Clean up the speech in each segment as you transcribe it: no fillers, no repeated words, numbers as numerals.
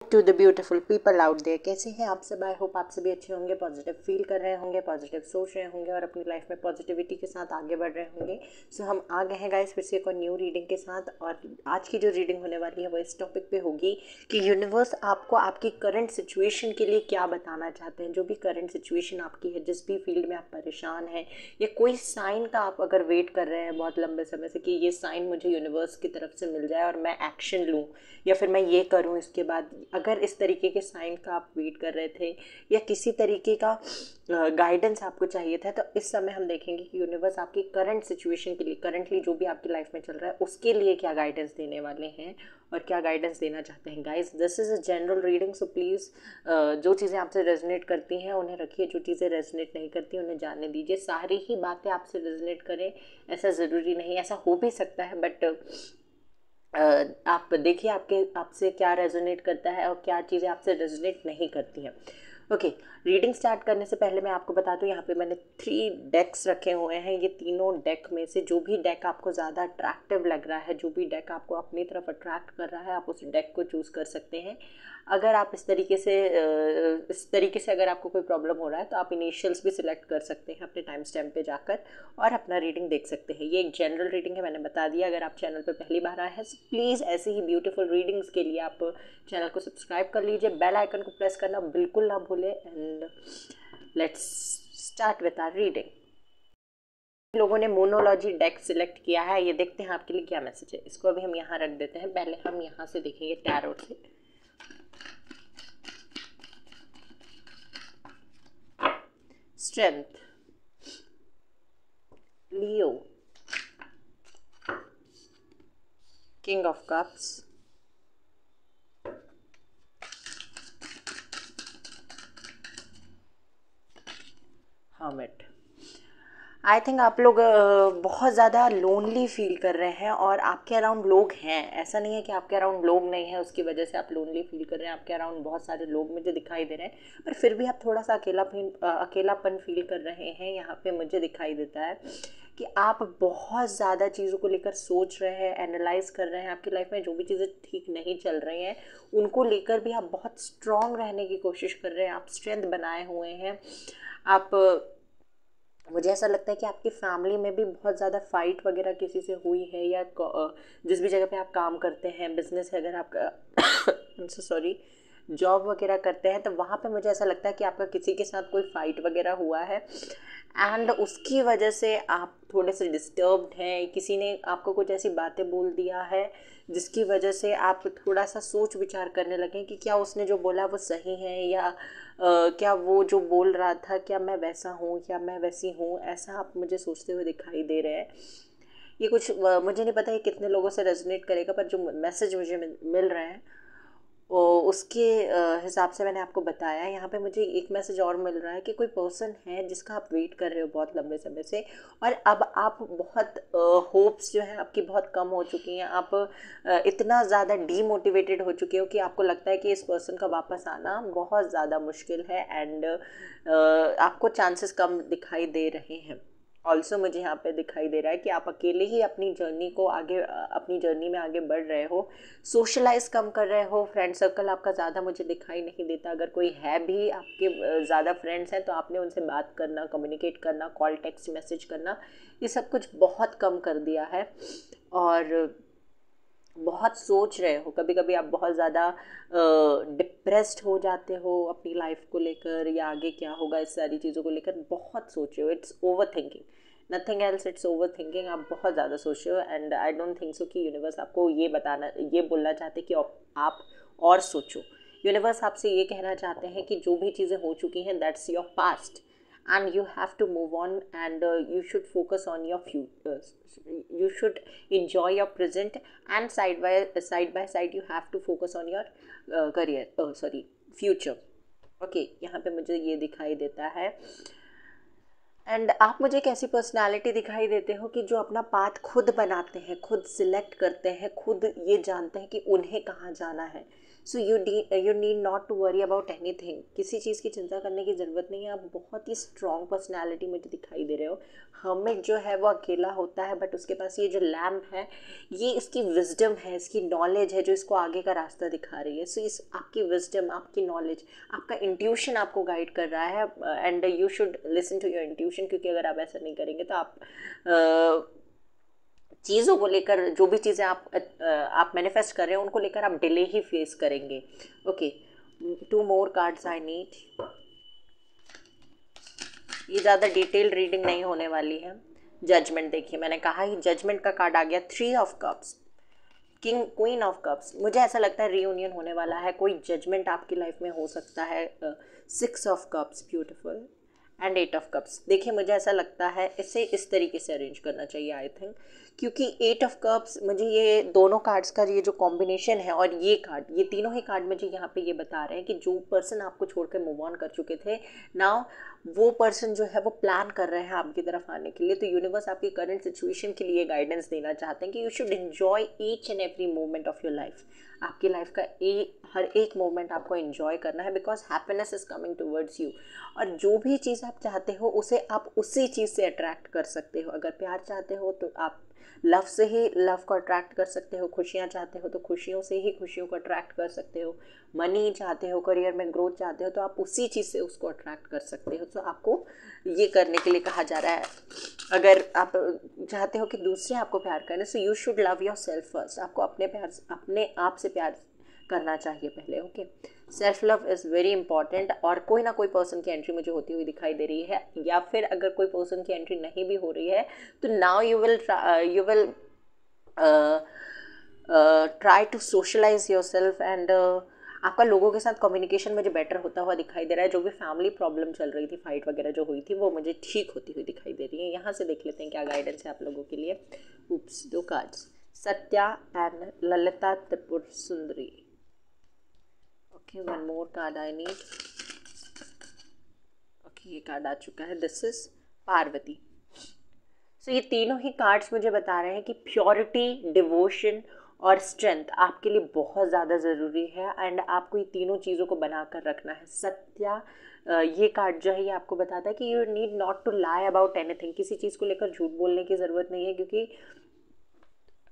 To the beautiful people out there, कैसे हैं आप सब? आई होप आप सभी अच्छे होंगे, पॉजिटिव फील कर रहे होंगे, पॉजिटिव सोच रहे होंगे और अपनी लाइफ में पॉजिटिविटी के साथ आगे बढ़ रहे होंगे। सो हम आ गए हैं गाइस फिर से एक और न्यू रीडिंग के साथ। और आज की जो रीडिंग होने वाली है वो इस टॉपिक पे होगी कि यूनिवर्स आपको आपकी करंट सिचुएशन के लिए क्या बताना चाहते हैं। जो भी करंट सिचुएशन आपकी है, जिस भी फील्ड में आप परेशान हैं या कोई साइन का आप अगर वेट कर रहे हैं बहुत लंबे समय से कि ये साइन मुझे यूनिवर्स की तरफ से मिल जाए और मैं एक्शन लूँ या फिर मैं ये करूँ इसके बाद, अगर इस तरीके के साइन का आप वेट कर रहे थे या किसी तरीके का गाइडेंस आपको चाहिए था, तो इस समय हम देखेंगे कि यूनिवर्स आपकी करंट सिचुएशन के लिए, करंटली जो भी आपकी लाइफ में चल रहा है उसके लिए क्या गाइडेंस देने वाले हैं और क्या गाइडेंस देना चाहते हैं। Guys, this is a general reading, so please जो चीज़ें आपसे रेजोनेट करती हैं उन्हें रखिए, जो चीज़ें रेजोनेट नहीं करती उन्हें जाने दीजिए। सारी ही बातें आपसे रेजोनेट करें ऐसा ज़रूरी नहीं, ऐसा हो भी सकता है, बट आप देखिए आपसे क्या रेजोनेट करता है और क्या चीज़ें आपसे रेजोनेट नहीं करती हैं। ओके, रीडिंग स्टार्ट करने से पहले मैं आपको बता दूं, यहाँ पे मैंने 3 डेक्स रखे हुए हैं। ये तीनों डेक में से जो भी डेक आपको ज़्यादा अट्रैक्टिव लग रहा है, जो भी डेक आपको अपनी तरफ अट्रैक्ट कर रहा है, आप उस डेक को चूज़ कर सकते हैं। अगर आप इस तरीके से अगर आपको कोई प्रॉब्लम हो रहा है तो आप इनिशियल्स भी सिलेक्ट कर सकते हैं अपने टाइम स्टैम्प पे जाकर और अपना रीडिंग देख सकते हैं। ये एक जनरल रीडिंग है, मैंने बता दिया। अगर आप चैनल पे पहली बार आए हैं तो प्लीज़ ऐसी ही ब्यूटीफुल रीडिंग्स के लिए आप चैनल को सब्सक्राइब कर लीजिए, बेल आइकन को प्रेस करना बिल्कुल ना भूलें। And let's start with our reading. लोगों ने मोनोलॉजी डेक सिलेक्ट किया है, ये देखते हैं आपके लिए क्या मैसेज है। इसको अभी हम यहाँ रख देते हैं, पहले हम यहाँ से देखेंगे टैरो से। Strength, Leo, king of cups, hermit. I think आप लोग बहुत ज़्यादा लोनली फील कर रहे हैं और आपके अराउंड लोग हैं। ऐसा नहीं है कि आपके अराउंड लोग नहीं हैं उसकी वजह से आप लोनली फील कर रहे हैं। आपके अराउंड बहुत सारे लोग मुझे दिखाई दे रहे हैं, पर फिर भी आप थोड़ा सा अकेलापन फील कर रहे हैं। यहाँ पे मुझे दिखाई देता है कि आप बहुत ज़्यादा चीज़ों को लेकर सोच रहे हैं, एनालाइज कर रहे हैं। आपकी लाइफ में जो भी चीज़ें ठीक नहीं चल रही हैं उनको लेकर भी आप बहुत स्ट्रांग रहने की कोशिश कर रहे हैं। आप स्ट्रेंथ बनाए हुए हैं। आप मुझे ऐसा लगता है कि आपकी फैमिली में भी बहुत ज़्यादा फाइट वगैरह किसी से हुई है, या जिस भी जगह पे आप काम करते हैं, बिजनेस है अगर आपका सॉरी जॉब वगैरह करते हैं, तो वहाँ पे मुझे ऐसा लगता है कि आपका किसी के साथ कोई फाइट वगैरह हुआ है एंड उसकी वजह से आप थोड़े से डिस्टर्ब्ड हैं। किसी ने आपको कुछ ऐसी बातें बोल दिया है जिसकी वजह से आप थोड़ा सा सोच विचार करने लगे कि क्या उसने जो बोला वो सही है, या क्या वो जो बोल रहा था क्या मैं वैसा हूँ, क्या मैं वैसी हूँ। ऐसा आप मुझे सोचते हुए दिखाई दे रहे हैं। ये कुछ मुझे नहीं पता है कितने लोगों से रेजोनेट करेगा, पर जो मैसेज मुझे मिल रहे हैं उसके हिसाब से मैंने आपको बताया। यहाँ पे मुझे एक मैसेज और मिल रहा है कि कोई पर्सन है जिसका आप वेट कर रहे हो बहुत लंबे समय से, और अब आप बहुत होप्स जो है आपकी बहुत कम हो चुकी हैं। आप इतना ज़्यादा डीमोटिवेटेड हो चुके हो कि आपको लगता है कि इस पर्सन का वापस आना बहुत ज़्यादा मुश्किल है एंड आपको चांसेस कम दिखाई दे रहे हैं। ऑल्सो मुझे यहाँ पे दिखाई दे रहा है कि आप अकेले ही अपनी जर्नी को आगे अपनी जर्नी में आगे बढ़ रहे हो, सोशलाइज कम कर रहे हो। फ्रेंड सर्कल आपका ज़्यादा मुझे दिखाई नहीं देता। अगर कोई है भी आपके ज़्यादा फ्रेंड्स हैं तो आपने उनसे बात करना, कम्युनिकेट करना, कॉल टेक्स्ट मैसेज करना, ये सब कुछ बहुत कम कर दिया है। और बहुत सोच रहे हो, कभी कभी आप बहुत ज़्यादा डिप्रेस्ड हो जाते हो अपनी लाइफ को लेकर या आगे क्या होगा इस सारी चीज़ों को लेकर बहुत सोच रहे हो। It's over thinking, nothing else, it's over thinking. आप बहुत ज़्यादा सोच रहे हो and I don't think so कि यूनिवर्स आपको ये बोलना चाहते कि आप और सोचो। यूनिवर्स आपसे ये कहना चाहते हैं कि जो भी चीज़ें हो चुकी हैं that's your past and you have to move on, and you should focus on your future. You should enjoy your present, and side by side you have to focus on your future. Okay, यहाँ पे मुझे ये दिखाई देता है and आप मुझे एक ऐसी पर्सनैलिटी दिखाई देते हो कि जो अपना पाथ खुद बनाते हैं, खुद सिलेक्ट करते हैं, खुद ये जानते हैं कि उन्हें कहाँ जाना है। So you need not to worry about anything. किसी चीज़ की चिंता करने की ज़रूरत नहीं है। आप बहुत ही स्ट्रॉन्ग पर्सनैलिटी मुझे दिखाई दे रहे हो। हर्मिट जो है वो अकेला होता है, बट उसके पास ये जो लैम्प है, ये इसकी विजडम है, इसकी नॉलेज है जो इसको आगे का रास्ता दिखा रही है। सो इस आपकी विजडम, आपकी नॉलेज, आपका इंट्यूशन आपको गाइड कर रहा है, and you should listen to your intuition. क्योंकि अगर आप ऐसा नहीं करेंगे तो आप चीज़ों को लेकर, जो भी चीज़ें आप मैनिफेस्ट कर रहे हैं उनको लेकर आप डिले ही फेस करेंगे। Okay, 2 more cards I need. ये ज़्यादा डिटेल्ड रीडिंग नहीं होने वाली है। जजमेंट देखिए, मैंने कहा ही जजमेंट का कार्ड आ गया। 3 of cups, king, queen of cups. मुझे ऐसा लगता है रीयूनियन होने वाला है, कोई जजमेंट आपकी लाइफ में हो सकता है। 6 of cups, beautiful, and 8 of cups. देखिए मुझे ऐसा लगता है इसे इस तरीके से अरेंज करना चाहिए आई थिंक, क्योंकि 8 ऑफ कप्स, मुझे ये दोनों कार्ड्स का ये जो कॉम्बिनेशन है और ये कार्ड, ये तीनों ही कार्ड मुझे यहाँ पे ये बता रहे हैं कि जो पर्सन आपको छोड़कर मूव ऑन कर चुके थे, नाउ वो पर्सन जो है वो प्लान कर रहे हैं आपकी तरफ आने के लिए। तो यूनिवर्स आपकी करंट सिचुएशन के लिए गाइडेंस देना चाहते हैं कि you should enjoy each and every moment of your life. आपकी लाइफ का हर एक मोमेंट आपको एंजॉय करना है, because happiness is coming towards you. और जो भी चीज़ आप चाहते हो उसे आप उसी चीज़ से अट्रैक्ट कर सकते हो। अगर प्यार चाहते हो तो आप लव से ही लव को अट्रैक्ट कर सकते हो। खुशियाँ चाहते हो तो खुशियों से ही खुशियों को अट्रैक्ट कर सकते हो। मनी चाहते हो, करियर में ग्रोथ चाहते हो तो आप उसी चीज़ से उसको अट्रैक्ट कर सकते हो। तो आपको ये करने के लिए कहा जा रहा है। अगर आप चाहते हो कि दूसरे आपको प्यार करें, so you should love your self first. आपको अपने आप से प्यार करना चाहिए पहले। Okay, self love is very important. और कोई ना कोई पर्सन की एंट्री मुझे होती हुई दिखाई दे रही है, या फिर अगर कोई पर्सन की एंट्री नहीं भी हो रही है तो now you will try to socialise yourself, and आपका लोगों के साथ कम्युनिकेशन मुझे बेटर होता हुआ दिखाई दे रहा है। जो भी फैमिली प्रॉब्लम चल रही थी, फाइट वगैरह जो हुई थी, वो मुझे ठीक होती हुई दिखाई दे रही है। यहाँ से देख लेते हैं क्या गाइडेंस है आप लोगों के लिए। उप्स, 2 cards, Satya and Lalita Tripura Sundari. Okay, 1 more card I need. Okay, ये कार्ड आ चुका है, दिस इज पार्वती। सो ये तीनों ही कार्ड्स मुझे बता रहे हैं कि प्योरिटी, डिवोशन और स्ट्रेंथ आपके लिए बहुत ज़्यादा ज़रूरी है, एंड आपको ये तीनों चीज़ों को बना कर रखना है। सत्या, ये कार्ड जो है ये आपको बताता है कि you need not to lie about anything. किसी चीज़ को लेकर झूठ बोलने की ज़रूरत नहीं है, क्योंकि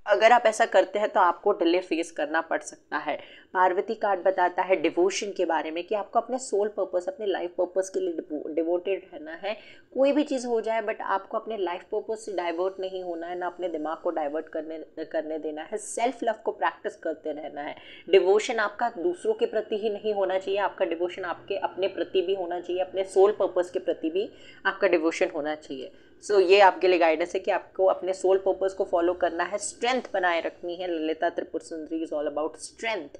अगर आप ऐसा करते हैं तो आपको डिले फेस करना पड़ सकता है। पार्वती कार्ड बताता है डिवोशन के बारे में, कि आपको अपने सोल पर्पस, अपने लाइफ पर्पस के लिए डिवोटेड रहना है। कोई भी चीज़ हो जाए बट आपको अपने लाइफ पर्पस से डाइवर्ट नहीं होना है, ना अपने दिमाग को डाइवर्ट करने देना है। सेल्फ लव को प्रैक्टिस करते रहना है। डिवोशन आपका दूसरों के प्रति ही नहीं होना चाहिए, आपका डिवोशन आपके अपने प्रति भी होना चाहिए, अपने सोल पर्पस के प्रति भी आपका डिवोशन होना चाहिए। सो ये आपके लिए गाइडेंस है कि आपको अपने सोल पर्पस को फॉलो करना है, स्ट्रेंथ बनाए रखनी है। ललिता त्रिपुर सुंदरी is all about strength.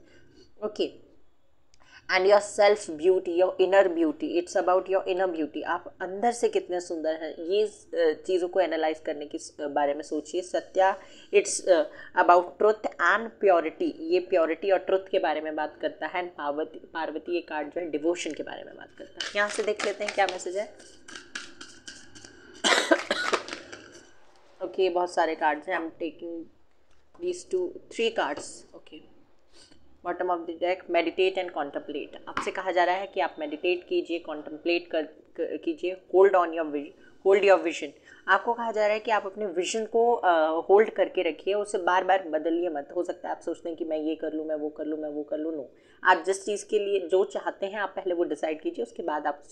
Okay, and your self beauty, your inner beauty, it's about your inner beauty. आप अंदर से कितने सुंदर हैं, ये चीज़ों को एनालाइज करने के बारे में सोचिए। Satya, it's about truth and purity, ये प्योरिटी और ट्रुथ के बारे में बात करता है। एंड पार्वती ये कार्ड जो है डिवोशन के बारे में बात करता है। यहाँ से देख लेते हैं क्या मैसेज है। ओके, बहुत सारे कार्ड्स हैं। I am taking these 3 cards. Okay, bottom of the deck, meditate and contemplate. आपसे कहा जा रहा है कि आप मेडिटेट कीजिए, कॉन्टम्पलेट कीजिए, होल्ड योर विजन। आपको कहा जा रहा है कि आप अपने विजन को होल्ड करके रखिए, उसे बार बार बदलिए मत। हो सकता है आप सोचते हैं कि मैं ये कर लूँ, मैं वो कर लूँ, मैं वो कर लूँ। नो, आप जिस चीज़ के लिए जो चाहते हैं आप पहले वो डिसाइड कीजिए, उसके बाद आप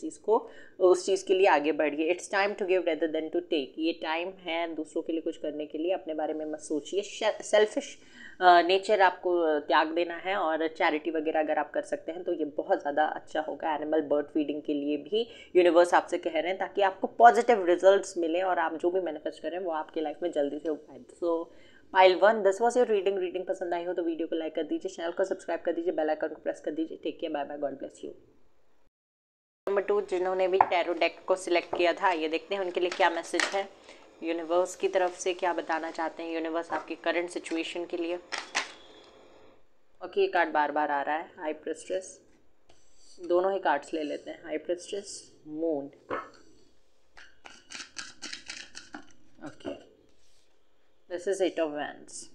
उस चीज़ के लिए आगे बढ़िए। It's time to give rather than to take. ये टाइम है दूसरों के लिए कुछ करने के लिए, अपने बारे में मत सोचिए। सेल्फिश नेचर आपको त्याग देना है, और चैरिटी वगैरह अगर आप कर सकते हैं तो ये बहुत ज़्यादा अच्छा होगा। एनिमल बर्ड फीडिंग के लिए भी यूनिवर्स आपसे कह रहे हैं, ताकि आपको पॉजिटिव रिजल्ट्स मिले और आप जो भी मैनिफेस्ट करें वो आपकी लाइफ में जल्दी से हो पाए। सो pile 1, this was your reading पसंद आई हो तो वीडियो को लाइक कर दीजिए, चैनल को सब्सक्राइब कर दीजिए, बेल आइकन को प्रेस कर दीजिए। Take care, bye bye, God bless you. Number 2, जिन्होंने भी टैरो डेक को सिलेक्ट किया था, ये देखते हैं उनके लिए क्या मैसेज है। यूनिवर्स की तरफ से क्या बताना चाहते हैं यूनिवर्स आपकी करंट सिचुएशन के लिए। ओके, ये कार्ड बार बार आ रहा है, हाई प्रेस्ट्रेस। दोनों ही कार्ड्स ले लेते हैं, high priestess, moon. This is 8 of wands,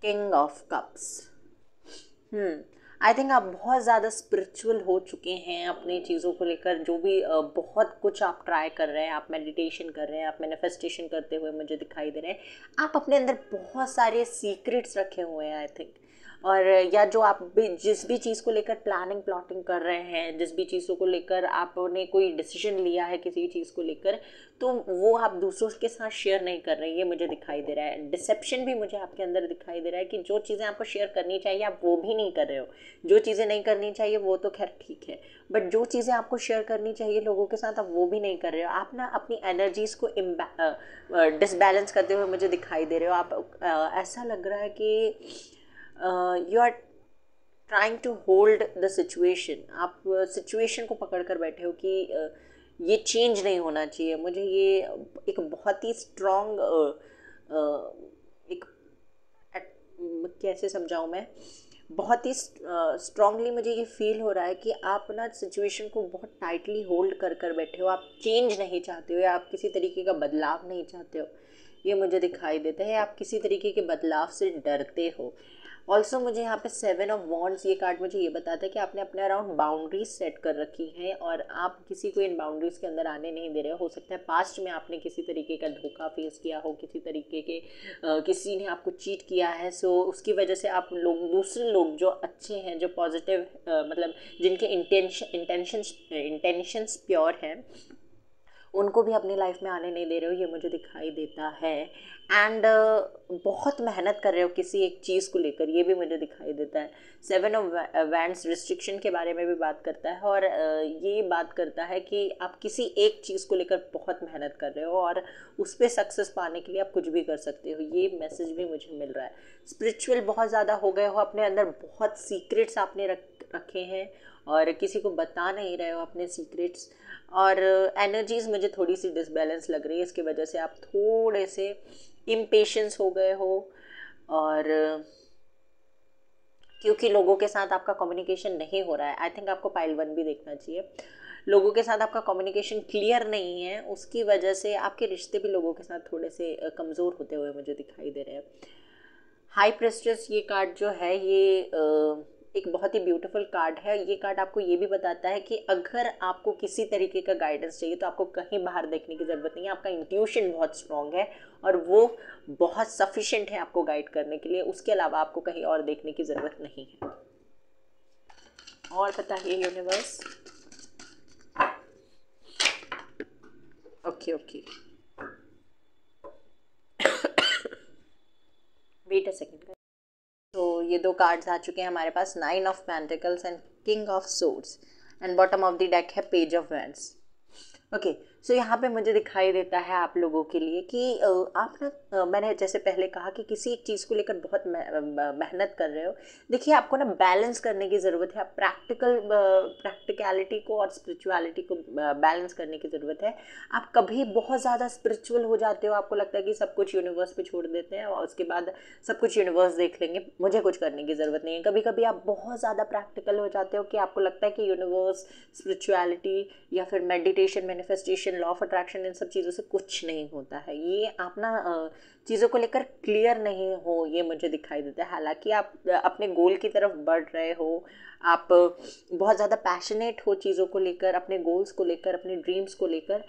king of cups. I think आप बहुत ज़्यादा स्पिरिचुअल हो चुके हैं अपनी चीज़ों को लेकर, जो भी बहुत कुछ आप ट्राई कर रहे हैं, आप मेडिटेशन कर रहे हैं, आप मैनिफेस्टेशन करते हुए मुझे दिखाई दे रहे हैं। आप अपने अंदर बहुत सारे सीक्रेट्स रखे हुए हैं आई थिंक, और या जो आप भी जिस भी चीज़ को लेकर प्लानिंग प्लॉटिंग कर रहे हैं, जिस भी चीज़ों को लेकर आपने कोई डिसीजन लिया है किसी चीज़ को लेकर, तो वो आप दूसरों के साथ शेयर नहीं कर रहे हैं, ये मुझे दिखाई दे रहा है। डिसेप्शन भी मुझे आपके अंदर दिखाई दे रहा है कि जो चीज़ें आपको शेयर करनी चाहिए आप वो भी नहीं कर रहे हो, जो चीज़ें नहीं करनी चाहिए वो तो खैर ठीक है, बट जो चीज़ें आपको शेयर करनी चाहिए लोगों के साथ आप वो भी नहीं कर रहे हो। आप ना अपनी एनर्जीज़ को डिसबैलेंस करते हुए मुझे दिखाई दे रहे हो। आप ऐसा लग रहा है कि you are trying to hold the situation, आप सिचुएशन को पकड़ कर बैठे हो कि ये चेंज नहीं होना चाहिए। मुझे ये एक बहुत ही स्ट्रॉन्ग एक कैसे समझाऊं मैं, बहुत ही स्ट्रांगली मुझे ये फील हो रहा है कि आप ना सिचुएशन को बहुत टाइटली होल्ड कर कर बैठे हो, आप चेंज नहीं चाहते हो या आप किसी तरीके का बदलाव नहीं चाहते हो, ये मुझे दिखाई देता है। आप किसी तरीके के बदलाव से डरते हो। ऑल्सो मुझे यहाँ पे 7 ऑफ वॉन्ड्स ये कार्ड मुझे ये बताता है कि आपने अपने अराउंड बाउंड्रीज सेट कर रखी हैं और आप किसी को इन बाउंड्रीज के अंदर आने नहीं दे रहे हो सकता है पास्ट में आपने किसी तरीके का धोखा फेस किया हो, किसी तरीके के किसी ने आपको चीट किया है, सो उसकी वजह से आप लोग, दूसरे लोग जो अच्छे हैं, जो पॉजिटिव मतलब जिनके इंटेंशंस प्योर हैं, उनको भी अपनी लाइफ में आने नहीं दे रहे हो, ये मुझे दिखाई देता है। एंड बहुत मेहनत कर रहे हो किसी एक चीज़ को लेकर, ये भी मुझे दिखाई देता है। 7 ऑफ वैंड्स रिस्ट्रिक्शन के बारे में भी बात करता है और ये बात करता है कि आप किसी एक चीज़ को लेकर बहुत मेहनत कर रहे हो और उस पर सक्सेस पाने के लिए आप कुछ भी कर सकते हो, ये मैसेज भी मुझे मिल रहा है। स्पिरिचुअल बहुत ज़्यादा हो गए हो, अपने अंदर बहुत सीक्रेट्स आपने रखे हैं और किसी को बता नहीं रहे हो अपने सीक्रेट्स, और एनर्जीज़ मुझे थोड़ी सी डिसबैलेंस लग रही है, इसकी वजह से आप थोड़े से इम्पेशेंस हो गए हो। और क्योंकि लोगों के साथ आपका कम्युनिकेशन नहीं हो रहा है, आई थिंक आपको पाइल 1 भी देखना चाहिए, लोगों के साथ आपका कम्युनिकेशन क्लियर नहीं है, उसकी वजह से आपके रिश्ते भी लोगों के साथ थोड़े से कमज़ोर होते हुए मुझे दिखाई दे रहे हैं। हाई प्रेस्टेस ये कार्ड जो है ये एक बहुत ही ब्यूटीफुल कार्ड है। ये कार्ड आपको ये भी बताता है कि अगर आपको किसी तरीके का गाइडेंस चाहिए तो आपको कहीं बाहर देखने की ज़रूरत नहीं है, आपका इंट्यूशन बहुत स्ट्रॉन्ग है और वो बहुत सफिशेंट है आपको गाइड करने के लिए, उसके अलावा आपको कहीं और देखने की ज़रूरत नहीं है। और बताइए universe. Okay wait a second. तो ये 2 कार्ड्स आ चुके हैं हमारे पास, 9 of pentacles and king of swords, and bottom of the deck है page of wands. Okay, so यहाँ पे मुझे दिखाई देता है आप लोगों के लिए कि आप ना मैंने जैसे पहले कहा कि किसी एक चीज़ को लेकर बहुत मेहनत कर रहे हो। देखिए आपको ना बैलेंस करने की ज़रूरत है, प्रैक्टिकलिटी को और स्पिरिचुअलिटी को बैलेंस करने की ज़रूरत है। आप कभी बहुत ज़्यादा स्पिरिचुअल हो जाते हो, आपको लगता है कि सब कुछ यूनिवर्स पे छोड़ देते हैं और उसके बाद सब कुछ यूनिवर्स देख लेंगे, मुझे कुछ करने की ज़रूरत नहीं है। कभी कभी आप बहुत ज़्यादा प्रैक्टिकल हो जाते हो कि आपको लगता है कि यूनिवर्स, स्पिरिचुअलिटी या फिर meditation, manifestation, law of attraction, इन सब चीज़ों से कुछ नहीं होता है। ये आप ना चीज़ों को लेकर क्लियर नहीं हो, ये मुझे दिखाई देता है। हालांकि आप अपने गोल की तरफ बढ़ रहे हो, आप बहुत ज़्यादा पैशनेट हो चीज़ों को लेकर, अपने गोल्स को लेकर, अपने ड्रीम्स को लेकर,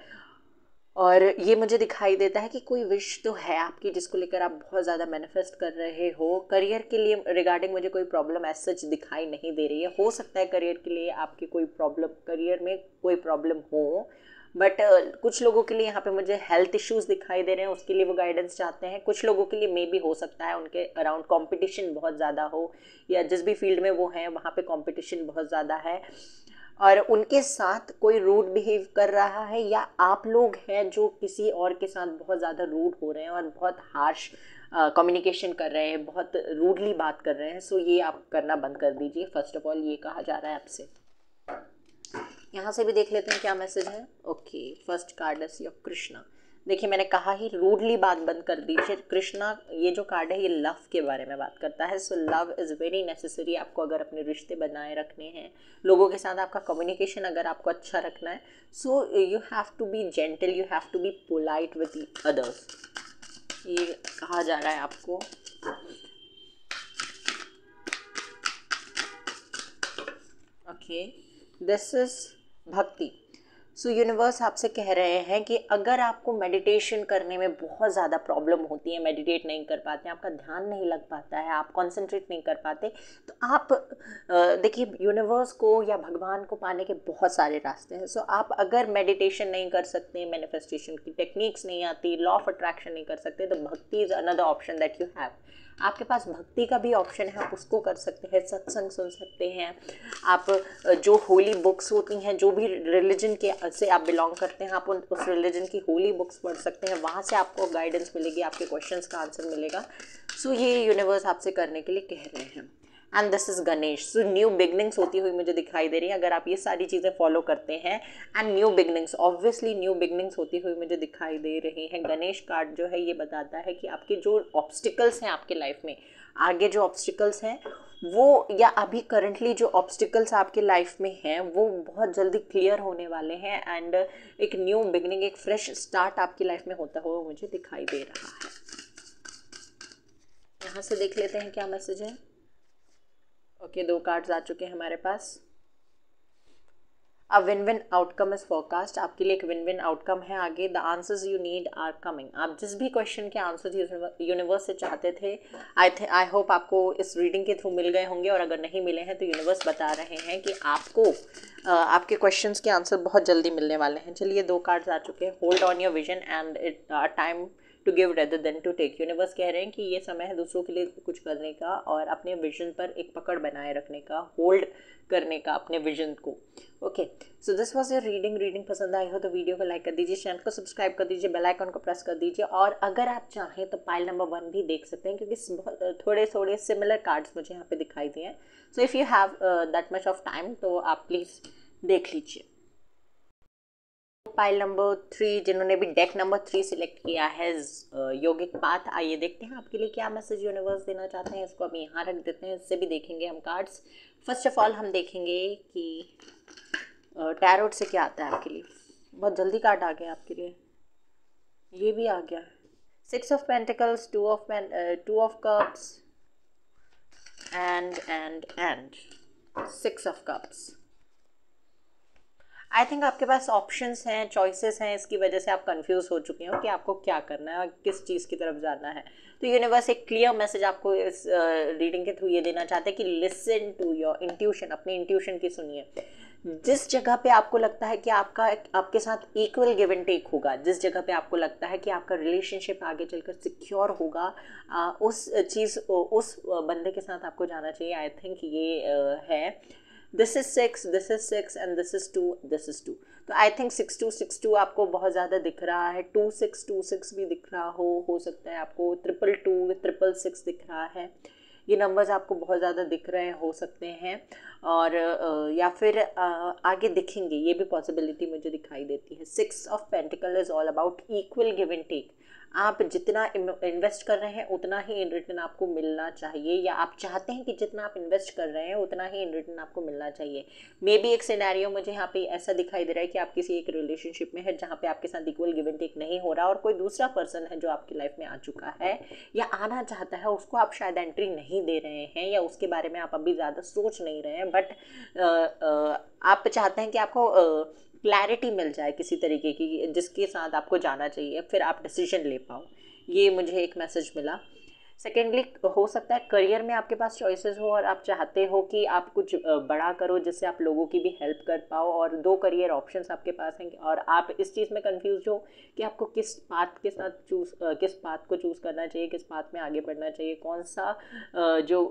और ये मुझे दिखाई देता है कि कोई विश तो है आपकी जिसको लेकर आप बहुत ज़्यादा मैनिफेस्ट कर रहे हो। करियर के लिए रिगार्डिंग मुझे कोई प्रॉब्लम एज सच दिखाई नहीं दे रही है। हो सकता है करियर के लिए आपकी कोई प्रॉब्लम, करियर में कोई प्रॉब्लम हो, बट कुछ लोगों के लिए यहाँ पे मुझे हेल्थ इश्यूज़ दिखाई दे रहे हैं, उसके लिए वो गाइडेंस चाहते हैं। कुछ लोगों के लिए मे भी हो सकता है उनके अराउंड कंपटीशन बहुत ज़्यादा हो, या जिस भी फील्ड में वो हैं वहाँ पे कंपटीशन बहुत ज़्यादा है और उनके साथ कोई रूड बिहेव कर रहा है, या आप लोग हैं जो किसी और के साथ बहुत ज़्यादा रूड हो रहे हैं और बहुत हार्श कम्युनिकेशन कर रहे हैं, बहुत रूडली बात कर रहे हैं। सो ये आप करना बंद कर दीजिए, फर्स्ट ऑफ ऑल ये कहा जा रहा है आपसे। यहाँ से भी देख लेते हैं क्या मैसेज है। Okay, first card is your Krishna. देखिए मैंने कहा ही रूडली बात बंद कर दीजिए। कृष्णा ये जो कार्ड है ये लव के बारे में बात करता है। So love is very necessary. आपको अगर अपने रिश्ते बनाए रखने हैं, लोगों के साथ आपका कम्युनिकेशन अगर आपको अच्छा रखना है, so you have to be gentle, you have to be polite with others. ये कहा जा रहा है आपको। ओके, दिस इज भक्ति। सो यूनिवर्स आपसे कह रहे हैं कि अगर आपको मेडिटेशन करने में बहुत ज़्यादा प्रॉब्लम होती है, मेडिटेट नहीं कर पाते, आपका ध्यान नहीं लग पाता है, आप कंसंट्रेट नहीं कर पाते, तो आप देखिए, यूनिवर्स को या भगवान को पाने के बहुत सारे रास्ते हैं। सो आप अगर मेडिटेशन नहीं कर सकते, मैनिफेस्टेशन की टेक्निक्स नहीं आती, लॉ ऑफ अट्रैक्शन नहीं कर सकते, तो भक्ति is another option that you have. आपके पास भक्ति का भी ऑप्शन है, आप उसको कर सकते हैं, सत्संग सुन सकते हैं आप। जो होली बुक्स होती हैं, जो भी रिलीजन के से आप बिलोंग करते हैं, आप उस रिलीजन की होली बुक्स पढ़ सकते हैं, वहाँ से आपको गाइडेंस मिलेगी, आपके क्वेश्चंस का आंसर मिलेगा। सो ये यूनिवर्स आपसे करने के लिए कह रहे हैं। And this is Ganesh. So new beginnings होती हुई मुझे दिखाई दे रही है अगर आप ये सारी चीज़ें फॉलो करते हैं। And new beginnings, obviously new beginnings होती हुई मुझे दिखाई दे रही हैं। गणेश कार्ड जो है ये बताता है कि आपके जो ऑब्स्टिकल्स हैं आपके लाइफ में, आगे जो ऑब्स्टिकल्स हैं वो, या अभी करंटली जो ऑब्स्टिकल्स आपके लाइफ में हैं, वो बहुत जल्दी क्लियर होने वाले हैं। एंड एक न्यू बिगनिंग, एक फ्रेश स्टार्ट आपकी लाइफ में होता हुआ मुझे दिखाई दे रहा है। यहाँ से देख लेते हैं क्या मैसेज है। ओके, 2 कार्ड्स आ चुके हैं हमारे पास। A win win outcome is forecast. आपके लिए एक विन विन आउटकम है आगे। The answers you need are coming. आप जिस भी क्वेश्चन के आंसर यूनिवर्स से चाहते थे, आई होप आपको इस रीडिंग के थ्रू मिल गए होंगे, और अगर नहीं मिले हैं तो यूनिवर्स बता रहे हैं कि आपको आपके क्वेश्चंस के आंसर बहुत जल्दी मिलने वाले हैं। चलिए, 2 कार्ड्स आ चुके हैं। Hold on your vision and it time to give rather than to take. Universe कह रहे हैं कि ये समय है दूसरों के लिए कुछ करने का और अपने विजन पर एक पकड़ बनाए रखने का, होल्ड करने का अपने विजन को। Okay, so this was your reading पसंद आई हो तो वीडियो को लाइक कर दीजिए, चैनल को सब्सक्राइब कर दीजिए, बेल आइकन को प्रेस कर दीजिए, और अगर आप चाहें तो पाइल नंबर 1 भी देख सकते हैं, क्योंकि थोड़े थोड़े सिमिलर कार्ड्स मुझे यहाँ पे दिखाई दिए हैं। So if you have that much of time तो आप प्लीज़ देख लीजिए। पाइल नंबर 3, जिन्होंने भी डेक नंबर 3 सिलेक्ट किया है, योगिक पाथ, आइए देखते हैं आपके लिए क्या मैसेज यूनिवर्स देना चाहते हैं। इसको अभी यहाँ रख देते हैं, इससे भी देखेंगे हम कार्ड्स। फर्स्ट ऑफ ऑल हम देखेंगे कि टैरोट से क्या आता है आपके लिए। बहुत जल्दी कार्ड आ गया आपके लिए, ये भी आ गया। 6 of pentacles, 2 of cups and 6 of cups. I think आपके पास ऑप्शंस हैं, चॉइसेस हैं, इसकी वजह से आप कंफ्यूज हो चुके हो कि आपको क्या करना है और किस चीज़ की तरफ जाना है। तो यूनिवर्स एक क्लियर मैसेज आपको इस रीडिंग के थ्रू ये देना चाहते हैं कि लिसन टू योर इंट्यूशन, अपनी इंट्यूशन की सुनिए। जिस जगह पे आपको लगता है कि आपके साथ इक्वल गिव एंड टेक होगा, जिस जगह पे आपको लगता है कि आपका रिलेशनशिप आगे चलकर सिक्योर होगा, उस बंदे के साथ आपको जाना चाहिए। आई थिंक ये है this is 6 and this is 2। तो आई थिंक 6 आपको बहुत ज़्यादा दिख रहा है। 2 6 भी दिख रहा हो सकता है आपको 2 6 दिख रहा है। ये नंबर्स आपको बहुत ज़्यादा दिख रहे हो सकते हैं, और या फिर आगे दिखेंगे, ये भी पॉसिबिलिटी मुझे दिखाई देती है। 6 of pentacle is all about equal give and take. आप जितना इन्वेस्ट कर रहे हैं उतना ही इन रिटर्न आपको मिलना चाहिए, या आप चाहते हैं कि जितना आप इन्वेस्ट कर रहे हैं उतना ही इन रिटर्न आपको मिलना चाहिए। मे बी एक सिनेरियो मुझे यहाँ पे ऐसा दिखाई दे रहा है कि आप किसी एक रिलेशनशिप में है जहाँ पे आपके साथ इक्वल गिव एंड टेक नहीं हो रहा, और कोई दूसरा पर्सन है जो आपकी लाइफ में आ चुका है या आना चाहता है, उसको आप शायद एंट्री नहीं दे रहे हैं, या उसके बारे में आप अभी ज़्यादा सोच नहीं रहे हैं, बट आप चाहते हैं कि आपको क्लैरिटी मिल जाए किसी तरीके की, जिसके साथ आपको जाना चाहिए, फिर आप डिसीजन ले पाओ। ये मुझे एक मैसेज मिला। सेकेंडली, हो सकता है करियर में आपके पास चॉइसेस हो और आप चाहते हो कि आप कुछ बड़ा करो जिससे आप लोगों की भी हेल्प कर पाओ, और 2 करियर ऑप्शंस आपके पास हैं, और आप इस चीज़ में कंफ्यूज हो कि आपको किस पाथ को चूज़ करना चाहिए, किस पाथ में आगे बढ़ना चाहिए, कौन सा जो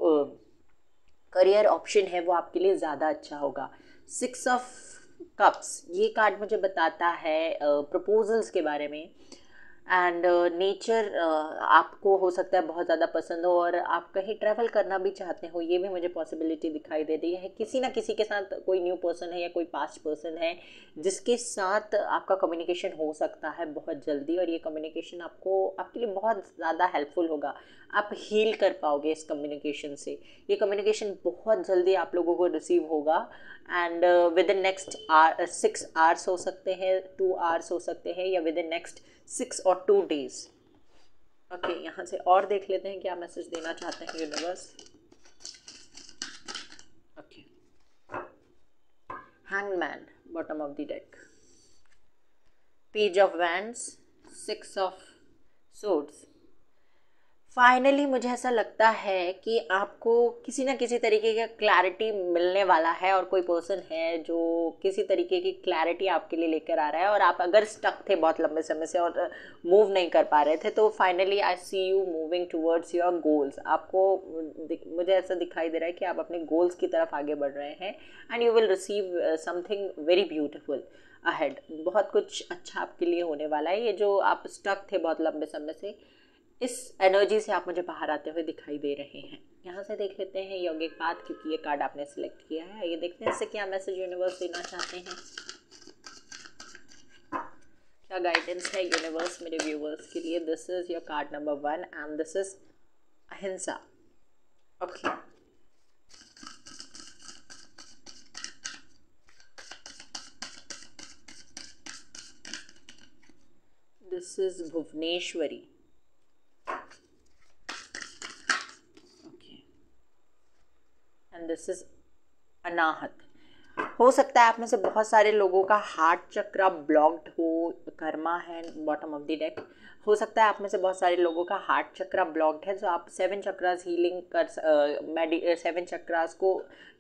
करियर ऑप्शन है वो आपके लिए ज़्यादा अच्छा होगा। 6 ऑफ कप्स, ये कार्ड मुझे बताता है प्रपोजल्स के बारे में, एंड नेचर आपको हो सकता है बहुत ज़्यादा पसंद हो, और आप कहीं ट्रैवल करना भी चाहते हो, ये भी मुझे पॉसिबिलिटी दिखाई दे रही है। किसी ना किसी के साथ कोई न्यू पर्सन है या कोई पास्ट पर्सन है जिसके साथ आपका कम्युनिकेशन हो सकता है बहुत जल्दी, और ये कम्युनिकेशन आपके लिए बहुत ज़्यादा हेल्पफुल होगा। आप हील कर पाओगे इस कम्युनिकेशन से। ये कम्युनिकेशन बहुत जल्दी आप लोगों को रिसीव होगा, and with in next 6 hours हो सकते हैं, 2 आवर्स हो सकते हैं, या विद इन नेक्स्ट 6 और 2 days। ओके, यहाँ से और देख लेते हैं क्या मैसेज देना चाहते हैं universe. Okay, hangman, bottom of the deck, page of wands, 6 of swords. Finally मुझे ऐसा लगता है कि आपको किसी ना किसी तरीके का क्लैरिटी मिलने वाला है, और कोई पर्सन है जो किसी तरीके की क्लैरिटी आपके लिए लेकर आ रहा है, और आप अगर स्टक थे बहुत लंबे समय से और मूव नहीं कर पा रहे थे, तो finally I see you moving towards your goals. आपको मुझे ऐसा दिखाई दे रहा है कि आप अपने गोल्स की तरफ आगे बढ़ रहे हैं, and you will receive something very beautiful ahead. बहुत कुछ अच्छा आपके लिए होने वाला है। ये जो आप स्टक थे बहुत लंबे समय से, इस एनर्जी से आप मुझे बाहर आते हुए दिखाई दे रहे हैं। यहाँ से देख लेते हैं यौगिक पाथ, क्योंकि ये कार्ड आपने सिलेक्ट किया है। ये देखते हैं इससे क्या मैसेज यूनिवर्स देना चाहते हैं, क्या गाइडेंस है यूनिवर्स मेरे व्यूवर्स के लिए। This is your card number 1 and this is ahimsa. Okay, this is Bhuvaneshwari. This is Anahata. हो सकता है आप में से बहुत सारे लोगों का हार्ट चक्र ब्लॉक्ड हो, कर्मा है बॉटम ऑफ द डेक। हो सकता है आप में से बहुत सारे लोगों का हार्ट चक्र ब्लॉक्ड है, तो आप 7 चक्रास हीलिंग कर 7 चक्रास को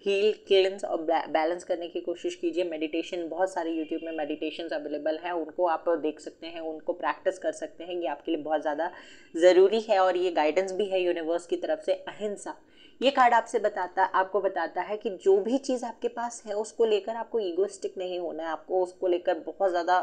हील, क्लेंस और बैलेंस करने की कोशिश कीजिए। मेडिटेशन, बहुत सारे यूट्यूब में मेडिटेशंस अवेलेबल हैं, उनको आप देख सकते हैं, उनको प्रैक्टिस कर सकते हैं। ये आपके लिए बहुत ज़्यादा ज़रूरी है, और ये गाइडेंस भी है यूनिवर्स की तरफ से। अहिंसा, ये कार्ड आपको बताता है कि जो भी चीज़ आपके पास है उसको लेकर आपको ईगोइस्टिक नहीं होना है। आपको उसको लेकर बहुत ज़्यादा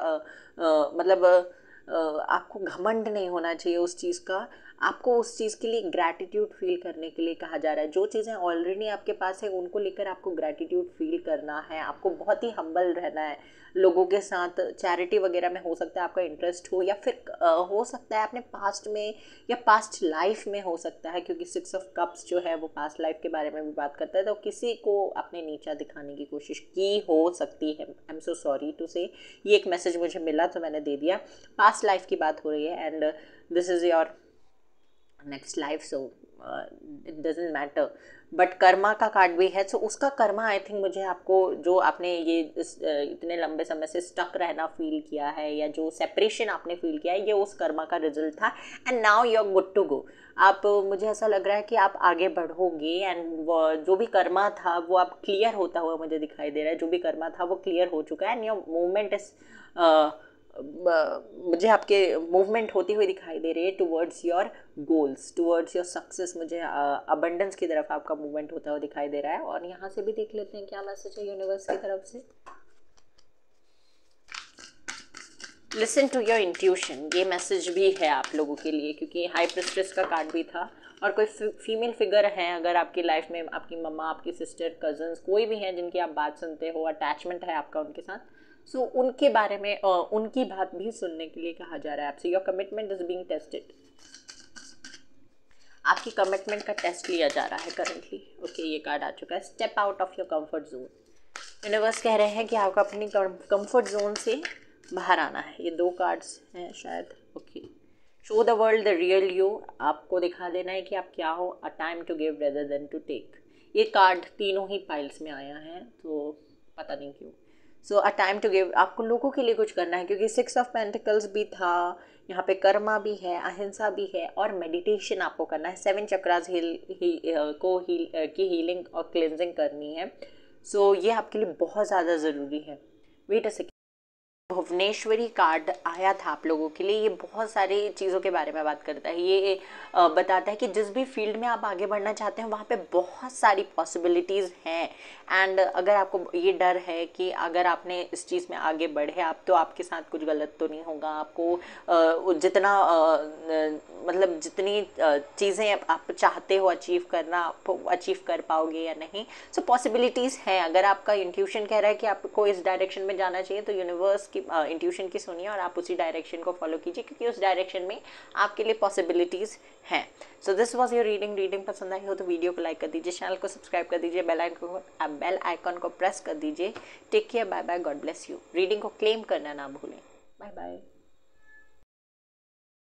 आपको घमंड नहीं होना चाहिए उस चीज़ का। आपको उस चीज़ के लिए ग्रैटिट्यूड फील करने के लिए कहा जा रहा है। जो चीज़ें ऑलरेडी आपके पास है उनको लेकर आपको ग्रैटिट्यूड फील करना है। आपको बहुत ही हम्बल रहना है लोगों के साथ। चैरिटी वगैरह में हो सकता है आपका इंटरेस्ट हो, या फिर हो सकता है अपने पास्ट में या पास्ट लाइफ में हो सकता है, क्योंकि 6 ऑफ कप्स जो है वो पास्ट लाइफ के बारे में भी बात करता है। तो किसी को अपने नीचा दिखाने की कोशिश की हो सकती है। I am so sorry to say, ये एक मैसेज मुझे मिला तो मैंने दे दिया। पास्ट लाइफ की बात हो रही है, and this is your next life, so it doesn't matter. But Karma का कार्ड भी है, सो उसका कर्मा आई थिंक मुझे आपको, जो आपने ये इतने लंबे समय से स्टक रहना फील किया है, या जो सेपरेशन आपने फील किया है, ये उस कर्मा का रिजल्ट था। And now you are good to go. आप, मुझे ऐसा लग रहा है कि आप आगे बढ़ोगे, एंड जो भी कर्मा था वो आप क्लियर होता हुआ मुझे दिखाई दे रहा है। जो भी कर्मा था वो क्लियर हो चुका है, एंड योर मूवमेंट इज मुझे आपके मूवमेंट होती हुई दिखाई दे रही है towards your goals, towards your success. मुझे अबंडेंस की तरफ आपका मूवमेंट होता हुआ दिखाई दे रहा है। और यहाँ से भी देख लेते हैं क्या मैसेज है यूनिवर्स की तरफ से। लिसन टू योर इंट्यूशन, ये मैसेज भी है आप लोगों के लिए, क्योंकि हाई प्रेस्टिस का कार्ड भी था। और कोई फीमेल फिगर है अगर आपकी लाइफ में, आपकी मम्मा, आपकी सिस्टर, कजन्स, कोई भी है जिनकी आप बात सुनते हो, अटैचमेंट है आपका उनके साथ, सो उनके बारे में उनकी बात भी सुनने के लिए कहा जा रहा है आपसे। Your commitment is being tested, आपकी कमिटमेंट का टेस्ट लिया जा रहा है करंटली। ओके, ये कार्ड आ चुका है, step out of your comfort zone. Universe कह रहे हैं कि आपको अपनी कंफर्ट जोन से बाहर आना है। ये 2 कार्ड्स हैं शायद। Okay, show the world the real you, आपको दिखा देना है कि आप क्या हो। A time to give rather than to take, ये कार्ड तीनों ही पाइल्स में आया है, तो पता नहीं क्यों। सो अ टाइम टू गिव, आपको लोगों के लिए कुछ करना है, क्योंकि 6 ऑफ पेंटिकल्स भी था, यहाँ पे कर्मा भी है, अहिंसा भी है, और मेडिटेशन आपको करना है। 7 चक्रास की हीलिंग और क्लेंजिंग करनी है। सो ये आपके लिए बहुत ज़्यादा ज़रूरी है। Wait a second, Bhuvaneshwari card आया था आप लोगों के लिए। ये बहुत सारी चीज़ों के बारे में बात करता है। ये बताता है कि जिस भी फील्ड में आप आगे बढ़ना चाहते हैं वहाँ पे बहुत सारी पॉसिबिलिटीज़ हैं। एंड अगर आपको ये डर है कि अगर आपने इस चीज़ में आगे बढ़े आप, तो आपके साथ कुछ गलत तो नहीं होगा, आपको जितना मतलब जितनी चीज़ें आप चाहते हो अचीव करना, आप अचीव कर पाओगे या नहीं। सो पॉसिबिलिटीज़ हैं। अगर आपका इंट्यूशन कह रहा है कि आपको इस डायरेक्शन में जाना चाहिए, तो यूनिवर्स की इंट्यूशन की सुनिए और आप उसी डायरेक्शन को फॉलो कीजिए, क्योंकि उस डायरेक्शन में आपके लिए पॉसिबिलिटीज़ हैं। So this was your reading पसंद आई हो तो वीडियो को लाइक कर दीजिए, चैनल को सब्सक्राइब कर दीजिए, बेल आइकन को प्रेस कर दीजिए। Take care, bye bye, God bless you. Reading को क्लेम करना ना भूलें। Bye bye.